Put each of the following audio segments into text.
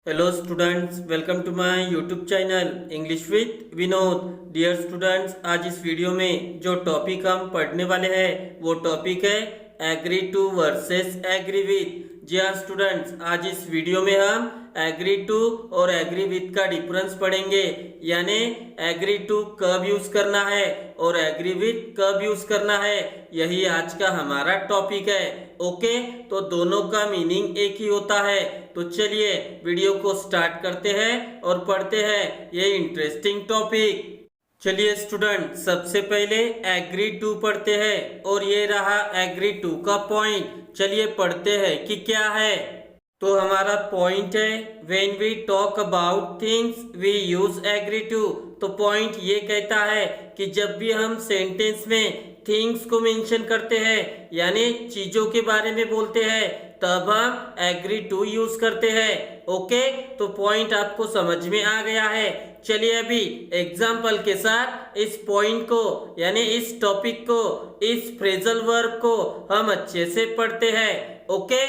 Hello students, welcome to my YouTube channel English with Vinod. Dear students, आज इस video में जो टॉपिक हम पढ़ने वाले हैं वो टॉपिक है agree to versus agree with. जी हाँ स्टूडेंट्स, आज इस वीडियो में हम एग्री टू और एग्री विथ का डिफरेंस पढ़ेंगे, यानी एग्री टू कब यूज करना है और एग्री विथ कब यूज करना है, यही आज का हमारा टॉपिक है। ओके, तो दोनों का मीनिंग एक ही होता है। तो चलिए वीडियो को स्टार्ट करते हैं और पढ़ते हैं ये इंटरेस्टिंग टॉपिक। चलिए स्टूडेंट, सबसे पहले एग्री टू पढ़ते हैं और ये रहा एग्री टू का पॉइंट। चलिए पढ़ते हैं कि क्या है। तो हमारा पॉइंट है when we talk about things we use agree to. तो पॉइंट ये कहता है कि जब भी हम सेंटेंस में थिंग्स को मेंशन करते हैं, यानी चीजों के बारे में बोलते हैं, तब हम एग्री टू यूज करते हैं। ओके, तो पॉइंट आपको समझ में आ गया है। चलिए अभी एग्जाम्पल के साथ इस पॉइंट को, यानी इस टॉपिक को, इस फ्रेजल वर्ब को हम अच्छे से पढ़ते हैं। ओके,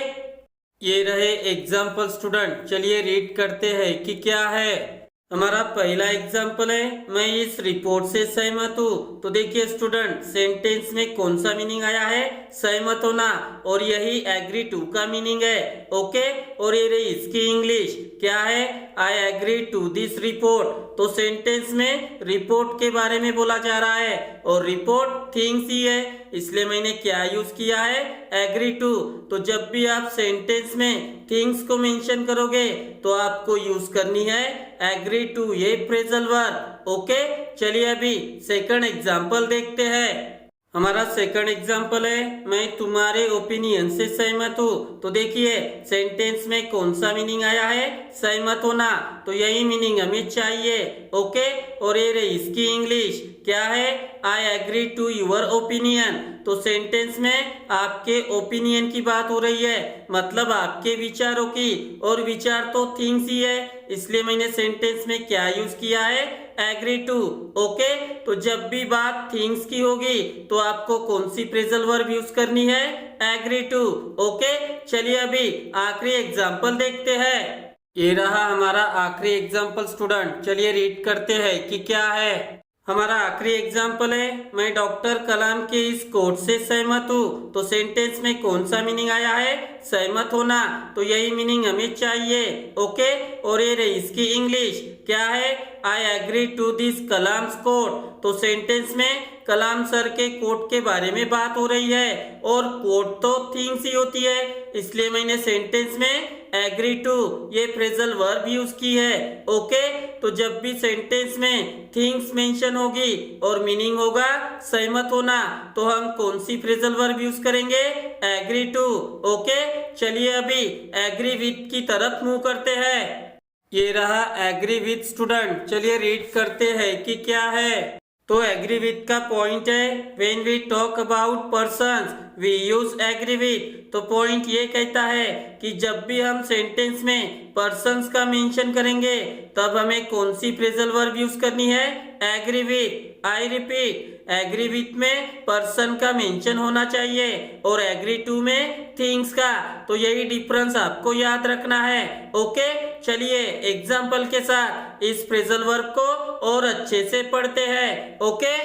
ये रहे एग्जाम्पल स्टूडेंट। चलिए रीड करते हैं कि क्या है। हमारा पहला एग्जाम्पल है मैं इस रिपोर्ट से सहमत हूँ। तो देखिए स्टूडेंट, सेंटेंस में कौन सा मीनिंग आया है? सहमत होना, और यही एग्री टू का मीनिंग है। ओके, और ये रही इसकी इंग्लिश क्या है? I agree to this report. तो सेंटेंस में रिपोर्ट के बारे में बोला जा रहा है और रिपोर्ट थिंग्स ही है, इसलिए मैंने क्या यूज किया है? Agree to. तो जब भी आप सेंटेंस में थिंग्स को मेंशन करोगे तो आपको यूज करनी है एग्री टू, ये फ्रेजल वर्ब। ओके, चलिए अभी सेकंड एग्जांपल देखते हैं। हमारा सेकंड एग्जांपल है मैं तुम्हारे ओपिनियन से सहमत हूँ। तो देखिए सेंटेंस में कौन सा मीनिंग आया है? सहमत होना, तो यही मीनिंग हमें चाहिए। ओके, और ये रही इसकी इंग्लिश क्या है? I agree to your opinion. तो सेंटेंस में आपके ओपिनियन की बात हो रही है, मतलब आपके विचारों की, और विचार तो थिंग्स ही है, इसलिए मैंने सेंटेंस में क्या यूज किया है? Agree to. ओके, तो जब भी बात थिंग्स की होगी तो आपको कौन सी फ्रेजल वर्ब यूज करनी है? Agree to. ओके, चलिए अभी आखिरी एग्जांपल देखते हैं। ये रहा हमारा आखिरी एग्जांपल स्टूडेंट। चलिए रीड करते हैं कि क्या है। हमारा आखिरी एग्जाम्पल है मैं डॉक्टर कलाम के इस कोट से सहमत हूँ। तो सेंटेंस में कौन सा मीनिंग आया है? सहमत होना, तो यही मीनिंग हमें चाहिए। ओके, और ये रही इसकी इंग्लिश क्या है? I agree to this Kalam's quote. तो सेंटेंस में कलाम सर के कोट के बारे में बात हो रही है, और कोट तो थिंग्स ही होती है, इसलिए मैंने सेंटेंस में एग्री टू ये फ्रेजल वर्ब यूज की है। ओके, तो जब भी सेंटेंस में थिंग्स मेंशन होगी और मीनिंग होगा सहमत होना, तो हम कौन सी फ्रेजल वर्ब यूज करेंगे? Agree to. ओके, चलिए अभी एग्री विथ की तरफ मूव करते हैं। ये रहा एग्री विथ स्टूडेंट। चलिए रीड करते हैं कि क्या है। तो एग्री विथ का पॉइंट है when we talk about persons we use agree with. तो पॉइंट ये कहता है कि जब भी हम सेंटेंस में पर्सन्स का मेंशन करेंगे तब हमें कौन सी फ्रेजल वर्ब यूज करनी है? Agree with. I repeat, agree with में पर्सन का मेंशन होना चाहिए और एग्री टू में थिंग्स का। तो यही डिफरेंस आपको याद रखना है। ओके, चलिए एग्जाम्पल के साथ इस फ्रेजल वर्ब को और अच्छे से पढ़ते हैं। ओके,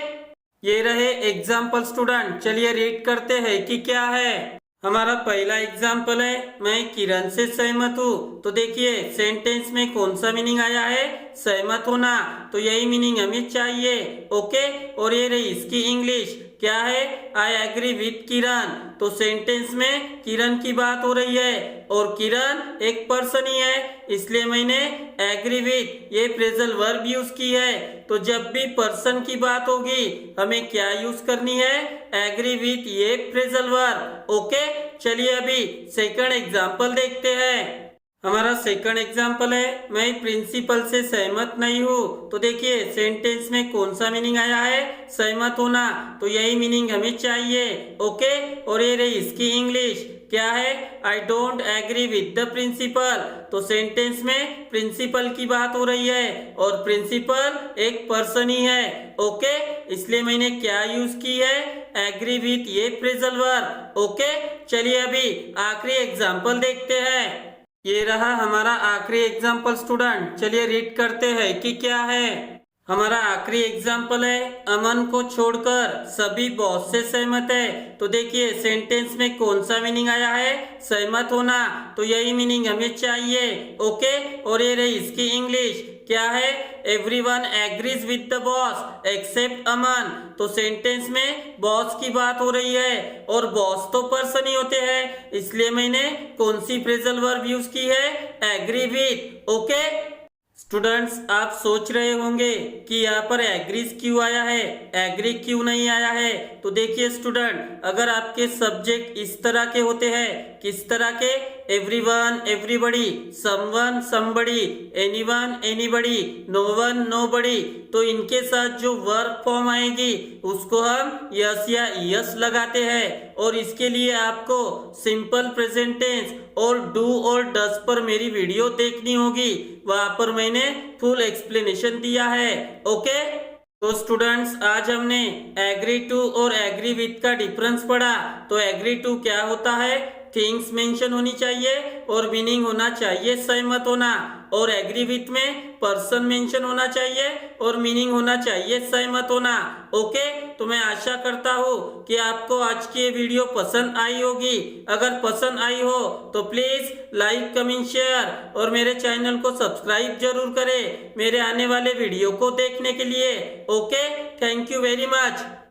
ये रहे एग्जाम्पल स्टूडेंट। चलिए रीड करते हैं कि क्या है। हमारा पहला एग्जाम्पल है मैं किरण से सहमत हूँ। तो देखिए सेंटेंस में कौन सा मीनिंग आया है? सहमत होना, तो यही मीनिंग हमें चाहिए। ओके, और ये रही इसकी इंग्लिश क्या है? आई एग्री विथ किरण। तो सेंटेंस में किरण की बात हो रही है और किरण एक पर्सन ही है, इसलिए मैंने एग्री विथ ये फ्रेजल वर्ब यूज की है। तो जब भी पर्सन की बात होगी हमें क्या यूज करनी है? एग्री विथ ये फ्रेजल वर्ब। ओके, चलिए अभी सेकंड एग्जांपल देखते हैं। हमारा सेकंड एग्जांपल है मैं प्रिंसिपल से सहमत नहीं हूँ। तो देखिए सेंटेंस में कौन सा मीनिंग आया है? सहमत होना, तो यही मीनिंग हमें चाहिए। ओके, और ये रही इसकी इंग्लिश क्या है? I don't agree with the principal. तो सेंटेंस में प्रिंसिपल की बात हो रही है और प्रिंसिपल एक पर्सन ही है। ओके, इसलिए मैंने क्या यूज की है? एग्री विथ ये फ्रेजल वर्ब। ओके, चलिए अभी आखिरी एग्जांपल देखते हैं। ये रहा हमारा आखिरी एग्जाम्पल स्टूडेंट। चलिए रीड करते हैं कि क्या है। हमारा आखिरी एग्जाम्पल है, अमन को छोड़कर सभी बॉस से सहमत है। तो देखिए सेंटेंस में कौन सा मीनिंग आया है, सहमत होना, तो यही मीनिंग हमें चाहिए। ओके, और ये रही इसकी इंग्लिश, क्या है, everyone agrees with the boss except Aman. तो सेंटेंस में बॉस की बात हो रही है और बॉस तो पर्सन ही होते हैं, इसलिए मैंने कौन सी फ्रेजल वर्ब यूज की है, एग्री विद। ओके स्टूडेंट्स, आप सोच रहे होंगे कि यहाँ पर एग्रीज क्यों आया है, एग्री क्यों नहीं आया है। तो देखिए स्टूडेंट, अगर आपके सब्जेक्ट इस तरह के होते हैं, किस तरह के, everyone everybody, someone somebody, anyone anybody, known nobody, तो इनके साथ जो वर्ब फॉर्म आएगी उसको हम यस या यस लगाते हैं। और इसके लिए आपको सिंपल प्रेजेंट टेंस और डू और डस पर मेरी वीडियो देखनी होगी, वहां पर मैंने फुल एक्सप्लेनेशन दिया है। ओके, तो स्टूडेंट्स आज हमने एग्री टू और एग्री विथ का डिफरेंस पढ़ा। तो एग्री टू क्या होता है, थिंग्स मेंशन होनी चाहिए और मीनिंग होना चाहिए सहमत होना। और एग्री विथ में पर्सन मेंशन होना चाहिए और मीनिंग होना चाहिए सहमत होना। ओके, तो मैं आशा करता हूँ कि आपको आज की ये वीडियो पसंद आई होगी। अगर पसंद आई हो तो प्लीज लाइक कमेंट शेयर और मेरे चैनल को सब्सक्राइब जरूर करें मेरे आने वाले वीडियो को देखने के लिए। Okay, thank you very much.